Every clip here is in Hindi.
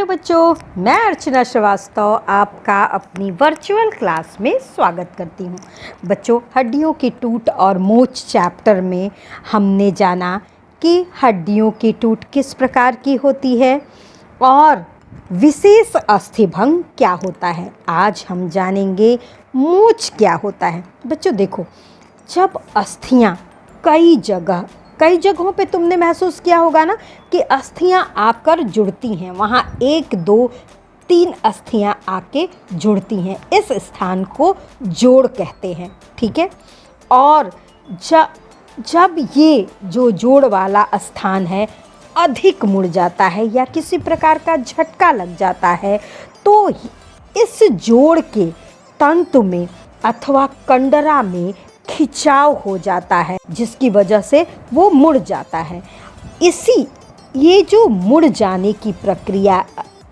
हेलो बच्चों, मैं अर्चना श्रीवास्तव आपका अपनी वर्चुअल क्लास में स्वागत करती हूँ। बच्चों, हड्डियों की टूट और मोच चैप्टर में हमने जाना कि हड्डियों की टूट किस प्रकार की होती है और विशेष अस्थिभंग क्या होता है। आज हम जानेंगे मोच क्या होता है। बच्चों देखो, जब अस्थियाँ कई जगहों पे तुमने महसूस किया होगा ना कि अस्थियां आकर जुड़ती हैं, वहाँ 1 2 3 अस्थियां आके जुड़ती हैं। इस स्थान को जोड़ कहते हैं, ठीक है। और जब ये जो जोड़ वाला स्थान है अधिक मुड़ जाता है या किसी प्रकार का झटका लग जाता है, तो इस जोड़ के तंतु में अथवा कंडरा में खिंचाव हो जाता है, जिसकी वजह से वो मुड़ जाता है। ये जो मुड़ जाने की प्रक्रिया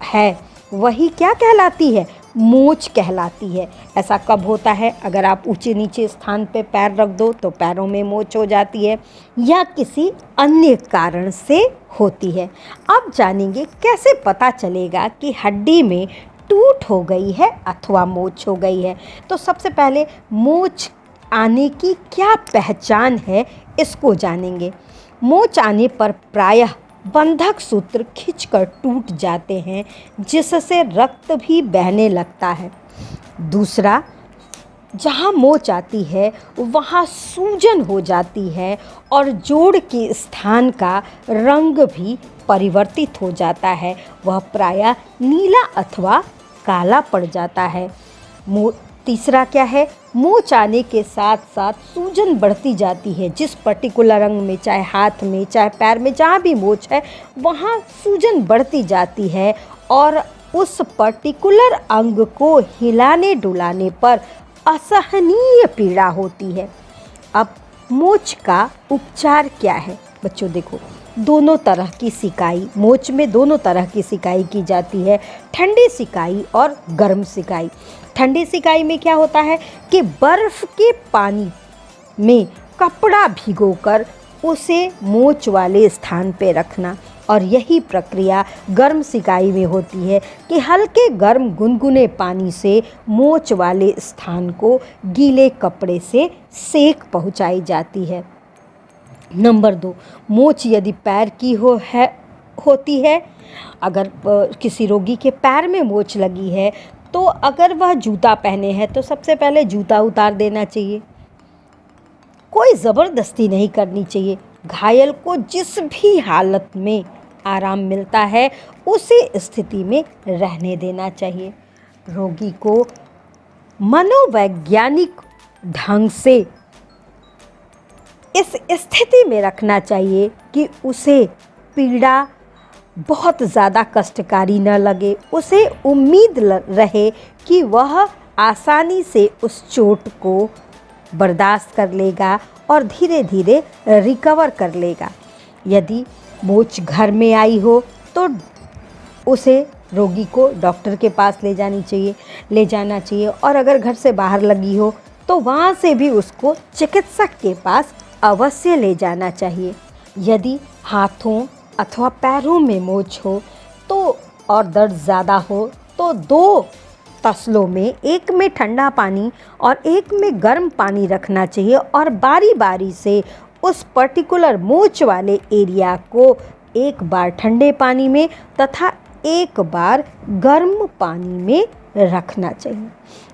है वही क्या कहलाती है? मोच कहलाती है। ऐसा कब होता है? अगर आप ऊंचे नीचे स्थान पे पैर रख दो तो पैरों में मोच हो जाती है, या किसी अन्य कारण से होती है। अब जानेंगे कैसे पता चलेगा कि हड्डी में टूट हो गई है अथवा मोच हो गई है। तो सबसे पहले मोच आने की क्या पहचान है, इसको जानेंगे। मोच आने पर प्रायः बंधक सूत्र खिंचकर टूट जाते हैं, जिससे रक्त भी बहने लगता है। दूसरा, जहाँ मोच आती है वहाँ सूजन हो जाती है और जोड़ के स्थान का रंग भी परिवर्तित हो जाता है। वह प्रायः नीला अथवा काला पड़ जाता है। तीसरा क्या है? मोच आने के साथ साथ सूजन बढ़ती जाती है। जिस पर्टिकुलर अंग में, चाहे हाथ में चाहे पैर में, जहाँ भी मोच है वहाँ सूजन बढ़ती जाती है और उस पर्टिकुलर अंग को हिलाने डुलाने पर असहनीय पीड़ा होती है। अब मोच का उपचार क्या है? बच्चों देखो, दोनों तरह की सिकाई, मोच में दोनों तरह की सिकाई की जाती है, ठंडी सिकाई और गर्म सिकाई। ठंडी सिकाई में क्या होता है कि बर्फ़ के पानी में कपड़ा भिगोकर उसे मोच वाले स्थान पे रखना, और यही प्रक्रिया गर्म सिकाई में होती है कि हल्के गर्म गुनगुने पानी से मोच वाले स्थान को गीले कपड़े से सेक पहुंचाई जाती है। नंबर 2, मोच यदि पैर की होती है, अगर किसी रोगी के पैर में मोच लगी है तो अगर वह जूता पहने हैं तो सबसे पहले जूता उतार देना चाहिए। कोई ज़बरदस्ती नहीं करनी चाहिए। घायल को जिस भी हालत में आराम मिलता है उसी स्थिति में रहने देना चाहिए। रोगी को मनोवैज्ञानिक ढंग से इस स्थिति में रखना चाहिए कि उसे पीड़ा बहुत ज़्यादा कष्टकारी न लगे। उसे उम्मीद रहे कि वह आसानी से उस चोट को बर्दाश्त कर लेगा और धीरे धीरे रिकवर कर लेगा। यदि मोच घर में आई हो तो उसे, रोगी को डॉक्टर के पास ले जाना चाहिए, और अगर घर से बाहर लगी हो तो वहाँ से भी उसको चिकित्सक के पास अवश्य ले जाना चाहिए। यदि हाथों अथवा पैरों में मोच हो तो और दर्द ज़्यादा हो तो 2 तसलों में, एक में ठंडा पानी और एक में गर्म पानी रखना चाहिए, और बारी बारी से उस पर्टिकुलर मोच वाले एरिया को एक बार ठंडे पानी में तथा एक बार गर्म पानी में रखना चाहिए।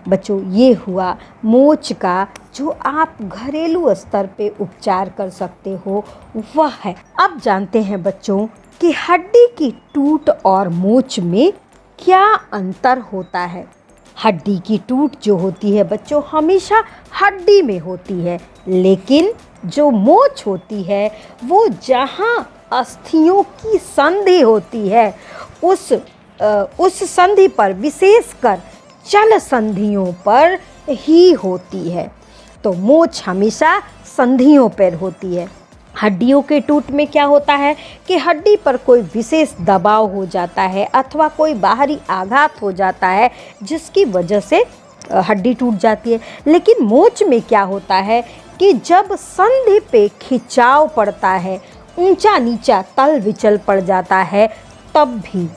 बच्चों, ये हुआ मोच का जो आप घरेलू स्तर पे उपचार कर सकते हो, वह है। अब जानते हैं बच्चों कि हड्डी की टूट और मोच में क्या अंतर होता है। हड्डी की टूट जो होती है बच्चों हमेशा हड्डी में होती है, लेकिन जो मोच होती है वो जहाँ अस्थियों की संधि होती है उस संधि पर, विशेषकर चल संधियों पर ही होती है। तो मोच हमेशा संधियों पर होती है। हड्डियों के टूट में क्या होता है कि हड्डी पर कोई विशेष दबाव हो जाता है अथवा कोई बाहरी आघात हो जाता है, जिसकी वजह से हड्डी टूट जाती है। लेकिन मोच में क्या होता है कि जब संधि पे खिंचाव पड़ता है, ऊंचा नीचा तल विचल पड़ जाता है, तब भी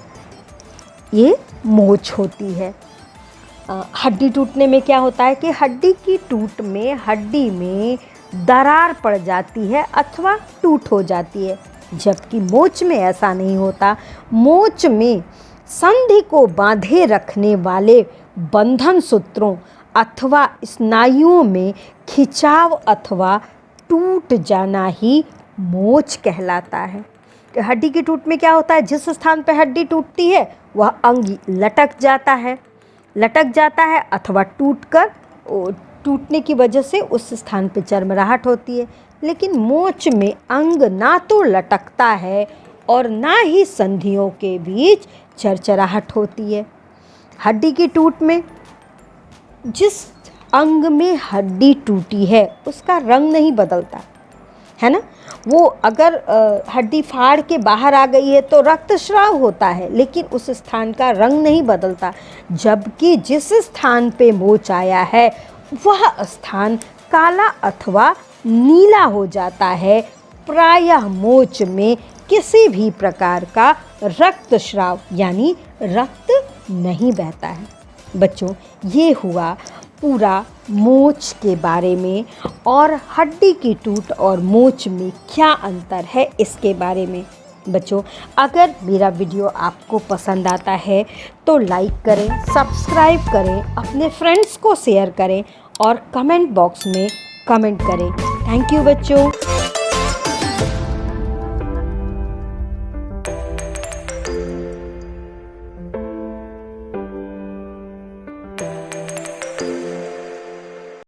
ये मोच होती है। हड्डी टूटने में क्या होता है कि हड्डी की टूट में हड्डी में दरार पड़ जाती है अथवा टूट हो जाती है, जबकि मोच में ऐसा नहीं होता। मोच में संधि को बांधे रखने वाले बंधन सूत्रों अथवा स्नायुओं में खिंचाव अथवा टूट जाना ही मोच कहलाता है। हड्डी की टूट में क्या होता है, जिस स्थान पर हड्डी टूटती है वह अंग लटक जाता है अथवा टूटने की वजह से उस स्थान पर चरमराहट होती है। लेकिन मोच में अंग ना तो लटकता है और ना ही संधियों के बीच चरचराहट होती है। हड्डी की टूट में जिस अंग में हड्डी टूटी है उसका रंग नहीं बदलता है ना। वो अगर हड्डी फाड़ के बाहर आ गई है तो रक्तस्राव होता है, लेकिन उस स्थान का रंग नहीं बदलता। जबकि जिस स्थान पे मोच आया है वह स्थान काला अथवा नीला हो जाता है। प्रायः मोच में किसी भी प्रकार का रक्तस्राव यानी रक्त नहीं बहता है। बच्चों, ये हुआ पूरा मोच के बारे में और हड्डी की टूट और मोच में क्या अंतर है इसके बारे में। बच्चों, अगर मेरा वीडियो आपको पसंद आता है तो लाइक करें, सब्सक्राइब करें, अपने फ्रेंड्स को शेयर करें और कमेंट बॉक्स में कमेंट करें। थैंक यू बच्चों।